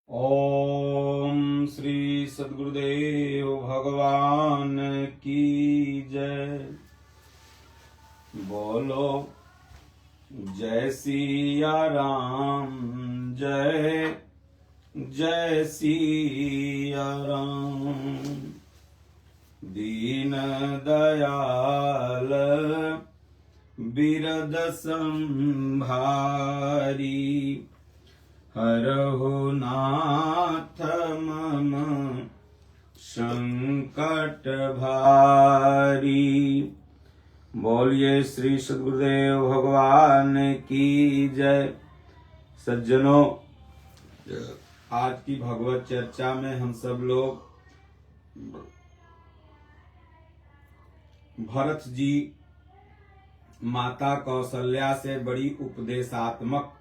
ओम श्री सद्गुरुदेव भगवान की जय। बोलो जय सिया राम, जय जय सिया राम। दीन दयाल बिरद संभारी, हरहु नाथ मम संकट भारी। बोलिए श्री सद्गुरुदेव भगवान की जय। सज्जनों, आज की भगवत चर्चा में हम सब लोग भरत जी माता कौशल्या से बड़ी उपदेशात्मक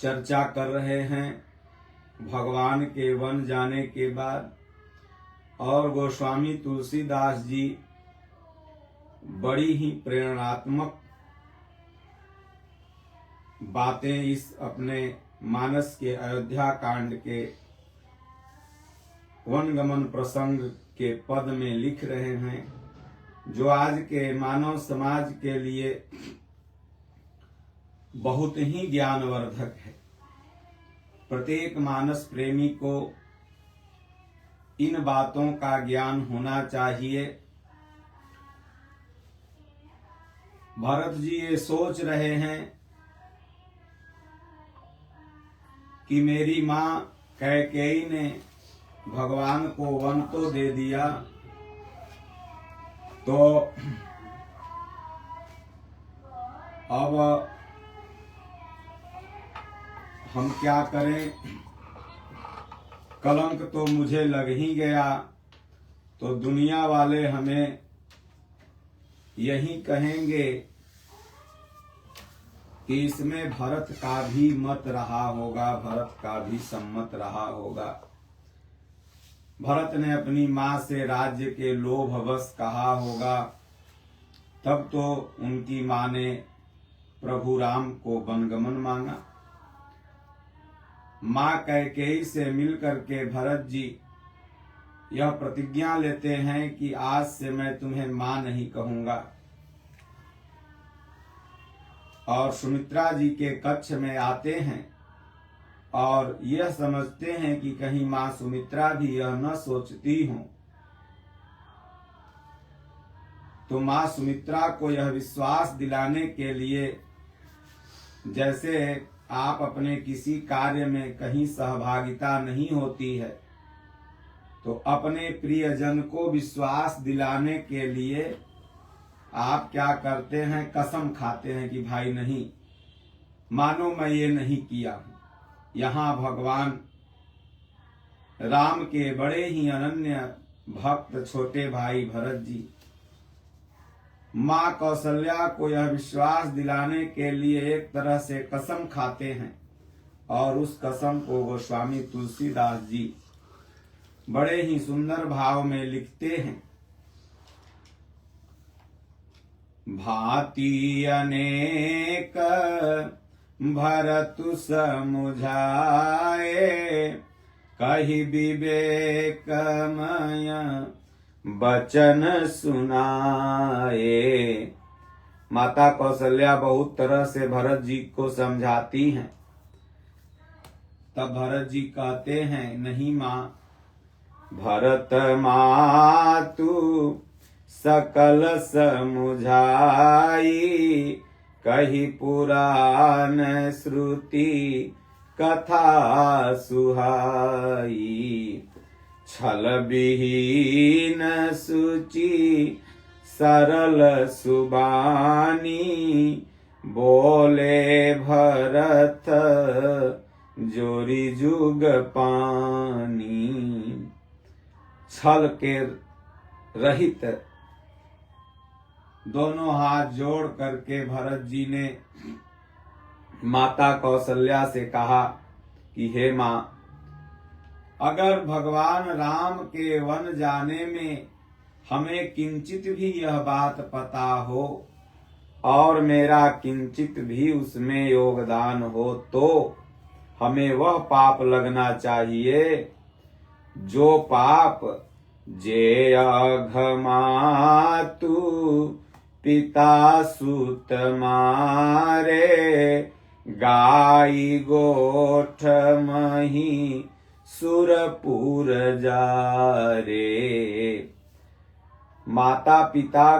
चर्चा कर रहे हैं। भगवान के वन जाने के बाद और गोस्वामी तुलसीदास जी बड़ी ही प्रेरणात्मक बातें इस अपने मानस के अयोध्या कांड के वनगमन प्रसंग के पद में लिख रहे हैं, जो आज के मानव समाज के लिए बहुत ही ज्ञानवर्धक है। प्रत्येक मानस प्रेमी को इन बातों का ज्ञान होना चाहिए। भरत जी ये सोच रहे हैं कि मेरी मां कैकेयी ने भगवान को वन तो दे दिया, तो अब हम क्या करें, कलंक तो मुझे लग ही गया, तो दुनिया वाले हमें यही कहेंगे कि इसमें भरत का भी मत रहा होगा, भरत का भी सम्मत रहा होगा। भरत ने अपनी मां से राज्य के लोभवश कहा होगा, तब तो उनकी मां ने प्रभु राम को वनगमन मांगा। मां कैकेयी से मिलकर के भरत जी यह प्रतिज्ञा लेते हैं कि आज से मैं तुम्हें मां नहीं कहूंगा, और सुमित्रा जी के कक्ष में आते हैं और यह समझते हैं कि कहीं मां सुमित्रा भी यह न सोचती हो, तो मां सुमित्रा को यह विश्वास दिलाने के लिए, जैसे आप अपने किसी कार्य में कहीं सहभागिता नहीं होती है, तो अपने प्रियजन को विश्वास दिलाने के लिए आप क्या करते हैं, कसम खाते हैं कि भाई नहीं, मानो मैं ये नहीं किया हूं। यहाँ भगवान राम के बड़े ही अनन्य भक्त छोटे भाई भरत जी मां कौशल्या को यह विश्वास दिलाने के लिए एक तरह से कसम खाते हैं, और उस कसम को गोस्वामी तुलसीदास जी बड़े ही सुंदर भाव में लिखते हैं। भांति अनेक भरतु समुझाए, कहि विवेकमय बचन सुनाए। माता कौशल्या बहुत तरह से भरत जी को समझाती हैं, तब भरत जी कहते हैं, नहीं मां, भरत मातु सकल समुझाई, कही पुराण श्रुति कथा सुहाई। छल विहीन सुचि सरल सुबानी, बोले भरत जोरी जुग पानी। छल के रहित दोनों हाथ जोड़ करके भरत जी ने माता कौशल्या से कहा कि हे मां, अगर भगवान राम के वन जाने में हमें किंचित भी यह बात पता हो, और मेरा किंचित भी उसमें योगदान हो तो हमें वह पाप लगना चाहिए जो पाप जे अघमातु पिता सुत मारे गाई गोठ मही सुरपुर जारे। माता पिता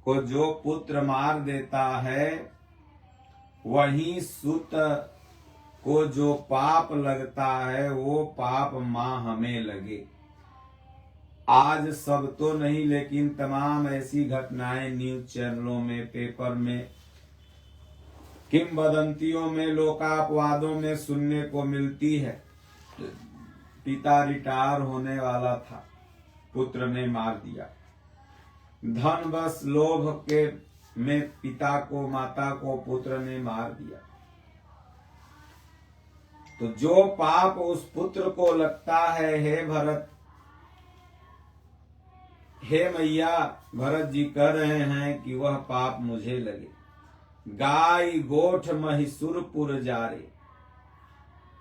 को जो पुत्र मार देता है वही सुत को जो पाप लगता है वो पाप मां हमें लगे। आज सब तो नहीं लेकिन तमाम ऐसी घटनाएं न्यूज चैनलों में, पेपर में, किंवदंतियों में, लोकापवादों में सुनने को मिलती है। पिता रिटायर होने वाला था, पुत्र ने मार दिया। धन बस लोभ के में पिता को, माता को पुत्र ने मार दिया। तो जो पाप उस पुत्र को लगता है, हे भरत, हे मैया, भरत जी कह रहे हैं कि वह पाप मुझे लगे। गाय गोठ महिसुरपुर जारे,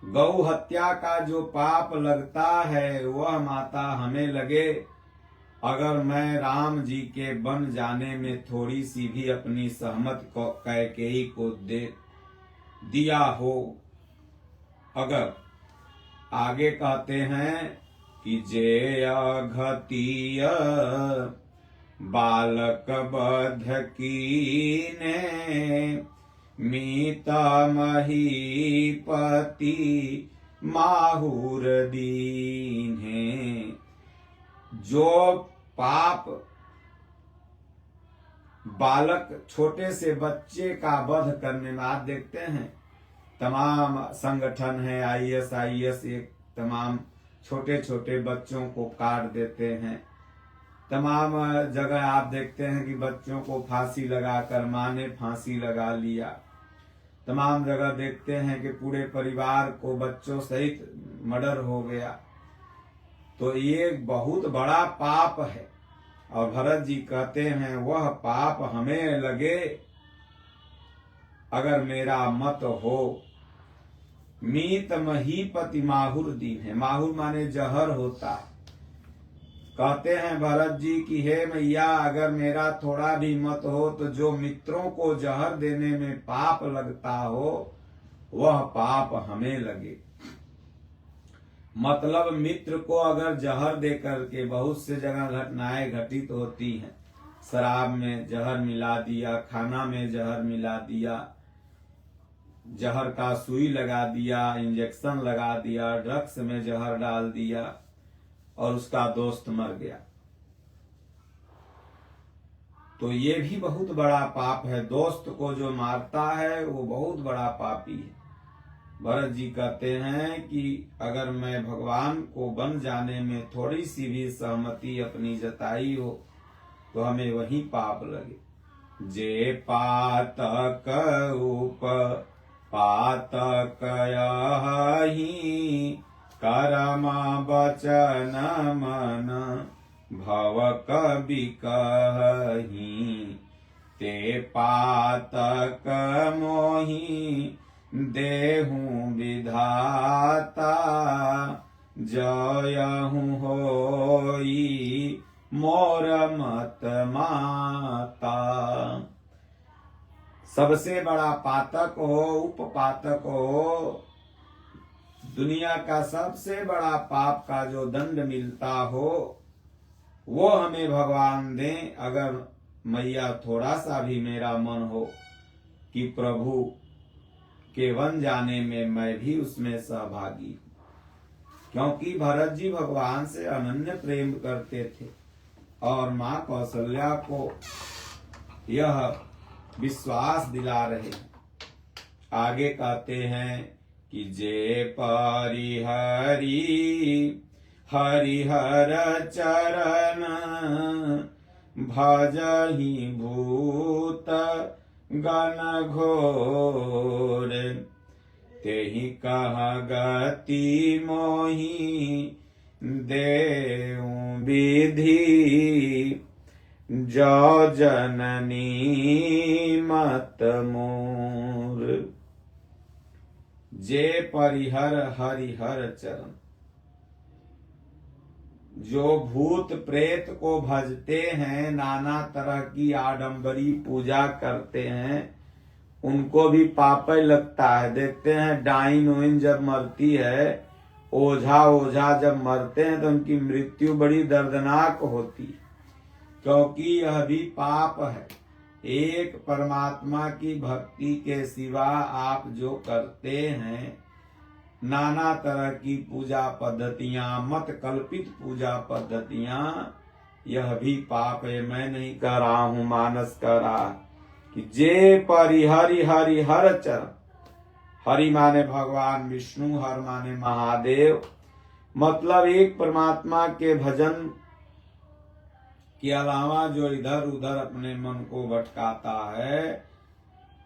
गौ हत्या का जो पाप लगता है वह माता हमें लगे। अगर मैं राम जी के बन जाने में थोड़ी सी भी अपनी सहमत को कैकेयी को दे दिया हो। अगर आगे कहते हैं कि जे अघतीय बालक बध कीने मीता महीपति माहुर दीन्हे। जो पाप बालक, छोटे से बच्चे का वध करने में, आप देखते हैं तमाम संगठन है, ISIS, एक तमाम छोटे छोटे बच्चों को काट देते हैं। तमाम जगह आप देखते हैं कि बच्चों को फांसी लगाकर मां ने फांसी लगा लिया। तमाम जगह देखते हैं कि पूरे परिवार को बच्चों सहित मर्डर हो गया। तो ये बहुत बड़ा पाप है। और भरत जी कहते हैं वह पाप हमें लगे अगर मेरा मत हो। मीत महीपति माहुर दीन है, माहुर माने जहर होता है। कहते हैं भरत जी कि हे मैया, अगर मेरा थोड़ा भी मत हो तो जो मित्रों को जहर देने में पाप लगता हो वह पाप हमें लगे। मतलब मित्र को अगर जहर दे करके, बहुत से जगह घटनाएं घटित होती हैं, शराब में जहर मिला दिया, खाना में जहर मिला दिया, जहर का सुई लगा दिया, इंजेक्शन लगा दिया, ड्रग्स में जहर डाल दिया और उसका दोस्त मर गया। तो ये भी बहुत बड़ा पाप है। दोस्त को जो मारता है वो बहुत बड़ा पापी है। भरत जी कहते हैं कि अगर मैं भगवान को बन जाने में थोड़ी सी भी सहमति अपनी जताई हो तो हमें वही पाप लगे। जे पातक उप पातक यही कर्म वचन मन भव कवि कही। ते पातक मोहि देहु विधाता जयहु होई मोर मत माता। सबसे बड़ा पातक हो, उपपातक हो, दुनिया का सबसे बड़ा पाप का जो दंड मिलता हो वो हमें भगवान दें। अगर मैया थोड़ा सा भी मेरा मन हो कि प्रभु के वन जाने में मैं भी उसमें सहभागी, क्योंकि भरत जी भगवान से अनन्य प्रेम करते थे और मां कौशल्या को यह विश्वास दिला रहे। आगे कहते हैं कि जे परिहरी हरिहर चरण भजहि भूत गण घोर। तेहि कह गति मोहि देउ विधि जो जननी मत मोर। जे परिहर हरिहर चरण। जो भूत प्रेत को भजते हैं, नाना तरह की आडंबरी पूजा करते हैं, उनको भी पाप लगता है। देखते हैं डाइन ओइन जब मरती है, ओझा ओझा जब मरते हैं तो उनकी मृत्यु बड़ी दर्दनाक होती, क्योंकि यह भी पाप है। एक परमात्मा की भक्ति के सिवा आप जो करते हैं, नाना तरह की पूजा पद्धतियां, मत कल्पित पूजा पद्धतियां, यह भी पाप है। मैं नहीं कह रहा हूं, मानस कह रहा कि जे परिहरि हरिहर चरण। हरि माने भगवान विष्णु, हर माने महादेव। मतलब एक परमात्मा के भजन के अलावा जो इधर उधर अपने मन को भटकाता है,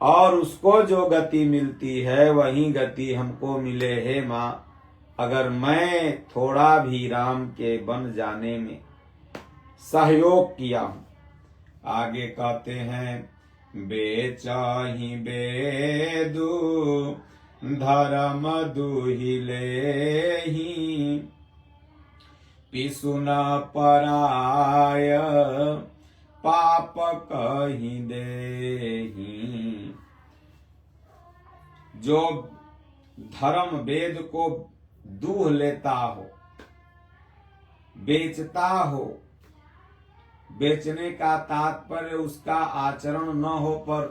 और उसको जो गति मिलती है वही गति हमको मिले। हे माँ, अगर मैं थोड़ा भी राम के बन जाने में सहयोग किया हूं। आगे कहते हैं, बेचाही बेदू धर्म दुहिले ही, पिसुन पराय पाप कहीं देही। जो धर्म वेद को दूह लेता हो, बेचता हो, बेचने का तात्पर्य उसका आचरण न हो पर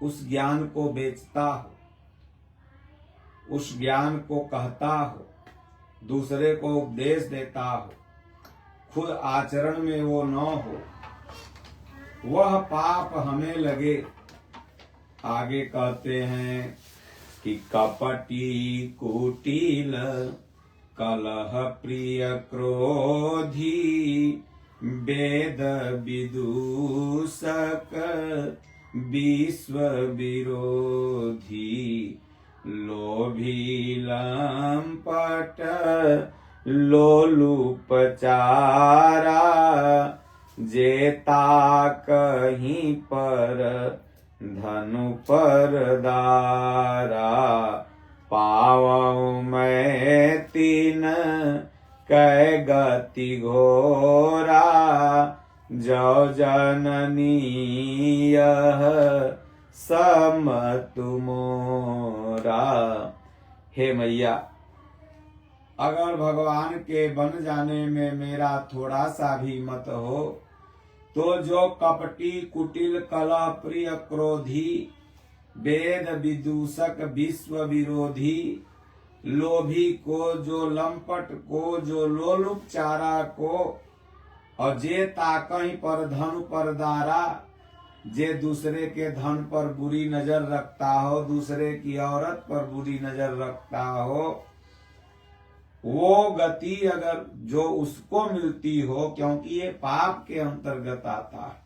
उस ज्ञान को बेचता हो, उस ज्ञान को कहता हो, दूसरे को उपदेश देता हो, खुद आचरण में वो न हो, वह पाप हमें लगे। आगे कहते हैं कि कपटी कुटिल कलह प्रिय क्रोधी, वेद विदूषक विश्व विरोधी, लोभी लंपट लोलुपचारा, जेता कहीं पर धनु पर दारा, पावौ मैं तीन कै गति घोरा, जो जननी यह सम तुमोरा। हे मैया, अगर भगवान के बन जाने में मेरा थोड़ा सा भी मत हो, तो जो कपटी कुटिल कलह प्रिय क्रोधी, वेद विदूषक विश्व विरोधी, लोभी को, जो लंपट को, जो लोलुपचारा को, और जे ताकहीं पर धन पर दारा, जे दूसरे के धन पर बुरी नजर रखता हो, दूसरे की औरत पर बुरी नजर रखता हो, वो गति अगर जो उसको मिलती हो, क्योंकि ये पाप के अंतर्गत आता है।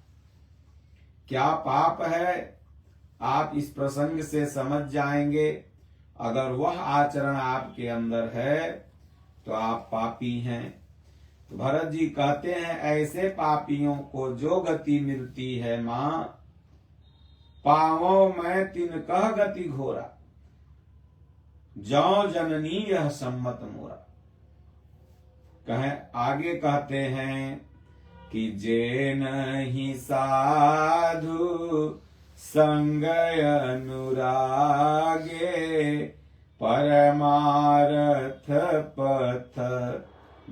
क्या पाप है आप इस प्रसंग से समझ जाएंगे। अगर वह आचरण आपके अंदर है तो आप पापी हैं। तो भरत जी कहते हैं, ऐसे पापियों को जो गति मिलती है मां, पावों मैं तिनकह गति घोरा, जौ जननी यह सम्मत मोरा। आगे कहते हैं कि जे नहीं साधु संग अनुरागे, परमार्थ पथ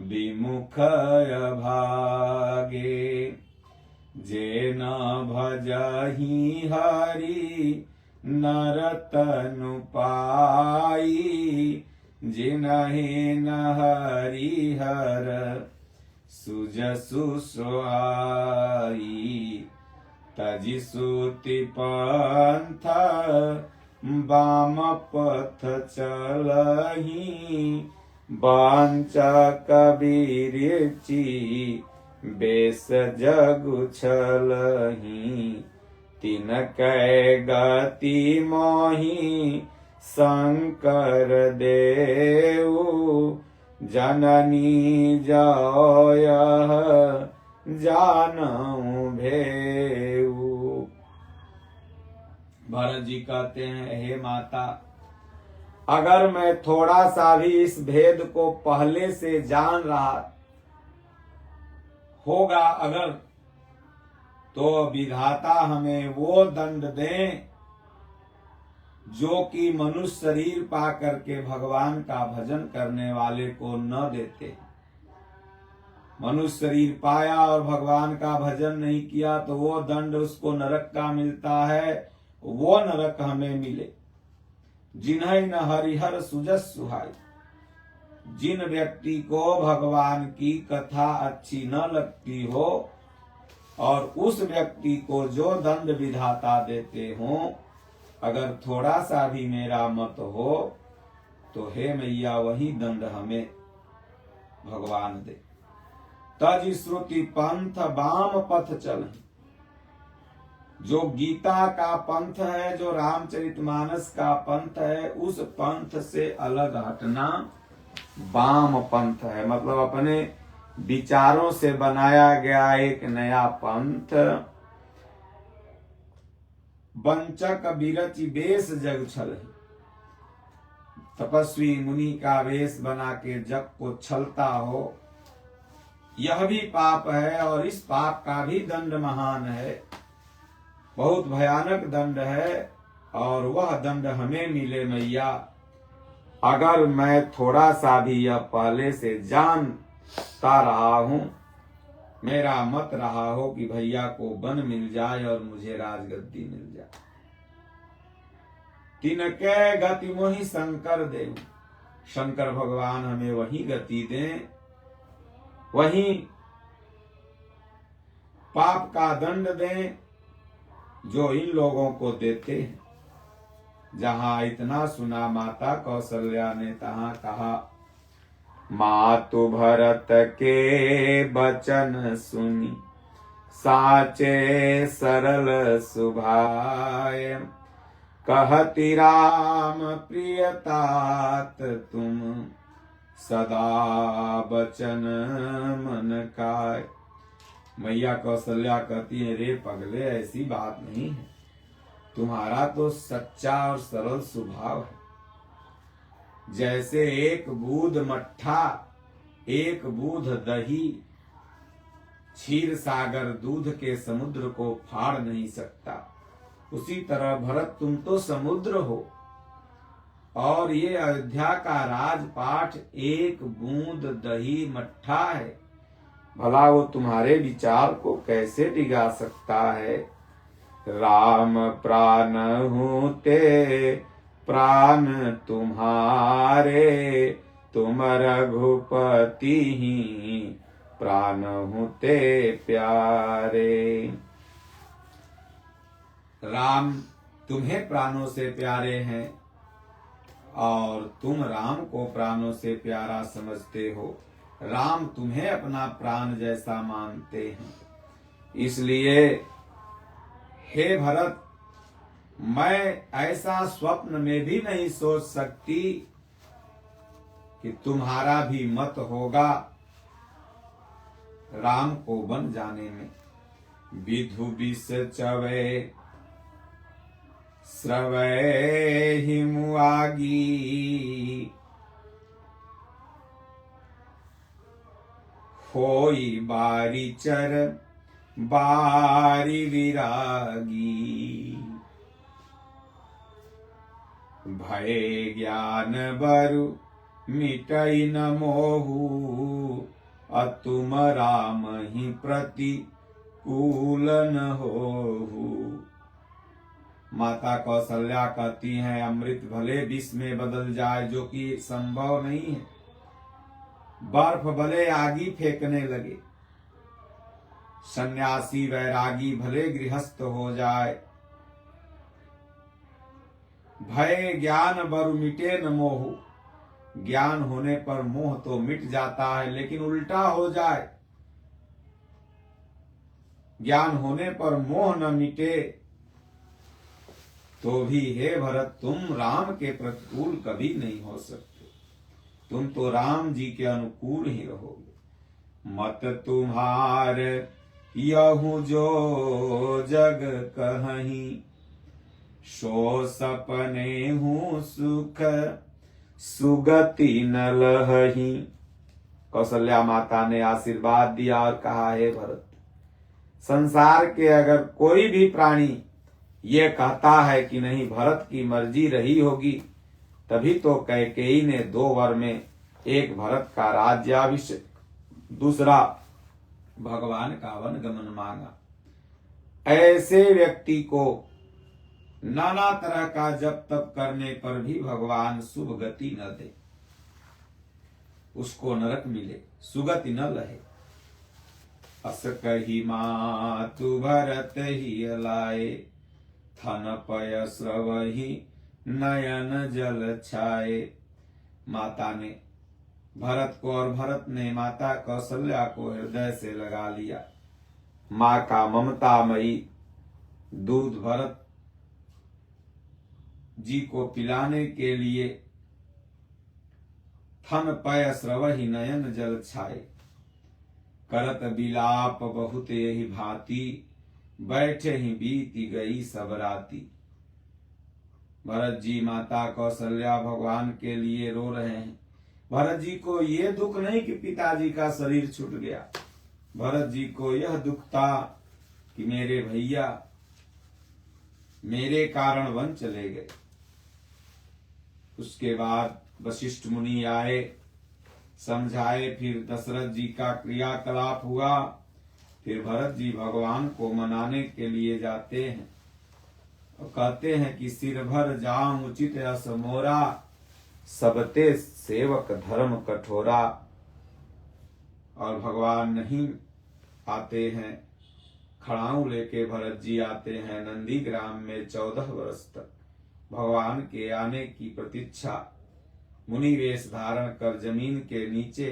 विमुख भागे, जे न भजहि हरि नरतनु पाई, जिनहि न हरिहर सुजसु सोहाई, तजि सूति पंथ वाम पथ चलहि, वांचा कबीर ची बेस जगु छलहि, तिनकै गति मोहि शंकर देव, जननी जय जानऊं भेऊ। भरत जी कहते हैं, हे माता, अगर मैं थोड़ा सा भी इस भेद को पहले से जान रहा होगा अगर, तो विधाता हमें वो दंड दें जो कि मनुष्य शरीर पा करके भगवान का भजन करने वाले को न देते। मनुष्य शरीर पाया और भगवान का भजन नहीं किया तो वो दंड उसको नरक का मिलता है, वो नरक हमें मिले। जिन्हें न हरिहर सुजस सुहाई, जिन व्यक्ति को भगवान की कथा अच्छी न लगती हो और उस व्यक्ति को जो दंड विधाता देते हो, अगर थोड़ा सा भी मेरा मत हो तो हे मैया वही दंड हमें भगवान दे। तज श्रुति पंथ वाम पथ चल, जो गीता का पंथ है, जो रामचरितमानस का पंथ है, उस पंथ से अलग हटना वाम पंथ है। मतलब अपने विचारों से बनाया गया एक नया पंथ। वंचक विरचि वेश जग छल, तपस्वी मुनि का वेश बना के जग को छलता हो, यह भी पाप है और इस पाप का भी दंड महान है, बहुत भयानक दंड है। और वह दंड हमें मिले मैया अगर मैं थोड़ा सा भी यह पहले से जानता रहा हूं, मेरा मत रहा हो कि भैया को वन मिल जाए और मुझे राजगद्दी मिल जाए। तिनके गति मोहि शंकर देव, शंकर भगवान हमें वही गति दें, वही पाप का दंड दें जो इन लोगों को देते हैं। जहां इतना सुना माता कौशल्या ने तहां कहा, मातु भरत के बचन सुनी, साचे सरल सुभाय, कहती राम प्रियतात तुम, सदा बचन मन काय। मैया कौशल्या कहती है, रे पगले, ऐसी बात नहीं है, तुम्हारा तो सच्चा और सरल स्वभाव है। जैसे एक बूंद मट्ठा, एक बूंद दही क्षीर सागर दूध के समुद्र को फाड़ नहीं सकता, उसी तरह भरत तुम तो समुद्र हो और ये अयोध्या का राजपाट एक बूंद दही मट्ठा है। भला वो तुम्हारे विचार को कैसे डिगा सकता है। राम प्राण हूँ ते प्राण तुम्हारे, तुम रघुपति ही प्राण हूँ ते प्यारे। राम तुम्हें प्राणों से प्यारे हैं और तुम राम को प्राणों से प्यारा समझते हो। राम तुम्हें अपना प्राण जैसा मानते हैं। इसलिए हे भरत, मैं ऐसा स्वप्न में भी नहीं सोच सकती कि तुम्हारा भी मत होगा राम को बन जाने में। विधु विष चवे स्रवै हिमुआगी, होई बारी चर बारी विरागी, भय ज्ञान बरु मिटई न मोहु, अतुम राम ही प्रतिकूल न होहु। माता कौशल्या कहती हैं, अमृत भले विष में बदल जाए, जो कि संभव नहीं है, बर्फ भले आगी फेंकने लगे, सन्यासी वैरागी भले गृहस्थ हो जाए, भय ज्ञान बरु मिटे न मोह, ज्ञान होने पर मोह तो मिट जाता है, लेकिन उल्टा हो जाए, ज्ञान होने पर मोह न मिटे तो भी हे भरत तुम राम के प्रतिकूल कभी नहीं हो सकते, तुम तो राम जी के अनुकूल ही रहोगे। मत तुम्हार यहु जो जग कहहीं, सो सपने हूँ सुख सुगति न लहही। कौशल्या माता ने आशीर्वाद दिया और कहा, हे भरत, संसार के अगर कोई भी प्राणी ये कहता है कि नहीं भरत की मर्जी रही होगी, तभी तो कैकेयी ने 2 वर में एक भरत का राज्याभिषेक, दूसरा भगवान का वनगमन मांगा। ऐसे व्यक्ति को नाना तरह का जप तप करने पर भी भगवान शुभ गति न दे, उसको नरक मिले, सुगति न लहे। अस कही मातु भरत ही लाए, थन पय स्रवहि नयन जल छाए। माता ने भरत को और भरत ने माता कौशल्या को हृदय से लगा लिया। माँ का ममतामयी दूध भरत जी को पिलाने के लिए थन पय स्रवहि नयन जल छाए। करत बिलाप बहुत यही भांति, बैठे ही बीती गई सब राती। भरत जी माता कौशल्या भगवान के लिए रो रहे हैं। भरत जी को ये दुख नहीं कि पिताजी का शरीर छूट गया, भरत जी को यह दुख था कि मेरे भैया मेरे कारण वन चले गए। उसके बाद वशिष्ठ मुनि आए, समझाए, फिर दशरथ जी का क्रियाकलाप हुआ। फिर भरत जी भगवान को मनाने के लिए जाते हैं और कहते हैं कि सिर भर जाम उचित अस मोरा, सबते सेवक धर्म कठोरा। और भगवान नहीं आते हैं। खड़ाऊ लेके भरत जी आते हैं। नंदीग्राम में 14 वर्ष तक भगवान के आने की प्रतीक्षा, मुनि वेश धारण कर जमीन के नीचे,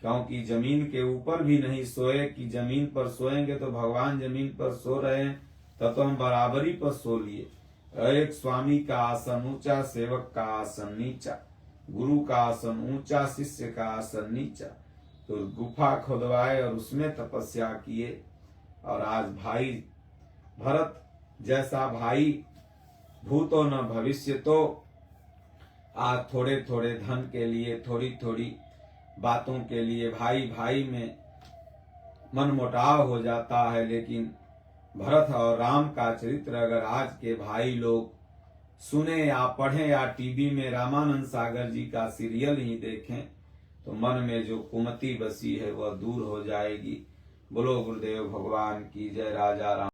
क्योंकि जमीन के ऊपर भी नहीं सोए कि जमीन पर सोएंगे तो भगवान जमीन पर सो रहे हैं, तब तो हम बराबरी पर सो लिए। एक स्वामी का आसन ऊंचा, सेवक का आसन नीचा, गुरु का आसन ऊंचा, शिष्य का आसन नीचा। तो गुफा खुदवाए और उसमें तपस्या किए। और आज भाई भरत जैसा भाई भूतो न भविष्य, तो आज थोड़े थोड़े धन के लिए, थोड़ी थोड़ी बातों के लिए भाई भाई में मनमुटाव हो जाता है। लेकिन भरत और राम का चरित्र अगर आज के भाई लोग सुने या पढ़ें या टीवी में रामानंद सागर जी का सीरियल ही देखें, तो मन में जो कुमति बसी है वह दूर हो जाएगी। बोलो गुरुदेव भगवान की जय। राजा राम।